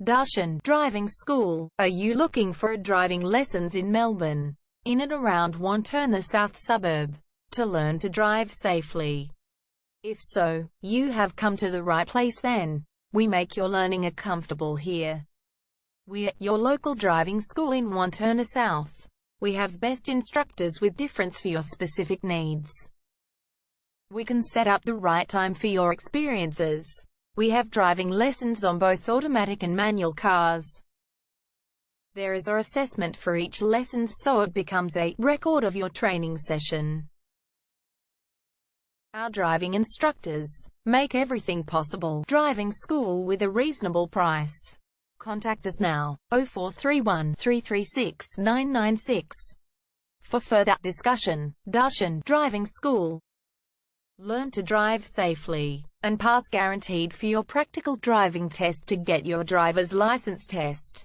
Darshan Driving School. Are you looking for driving lessons in Melbourne, in and around Wantirna South suburb, to learn to drive safely? If so, you have come to the right place then. We make your learning comfortable here. We're your local driving school in Wantirna South. We have best instructors with difference for your specific needs. We can set up the right time for your experiences. We have driving lessons on both automatic and manual cars. There is an assessment for each lesson, so it becomes a record of your training session. Our driving instructors make everything possible. Driving school with a reasonable price. Contact us now, 0431 336 996. For further discussion. Darshan Driving School. Learn to drive safely and pass guaranteed for your practical driving test to get your driver's license test.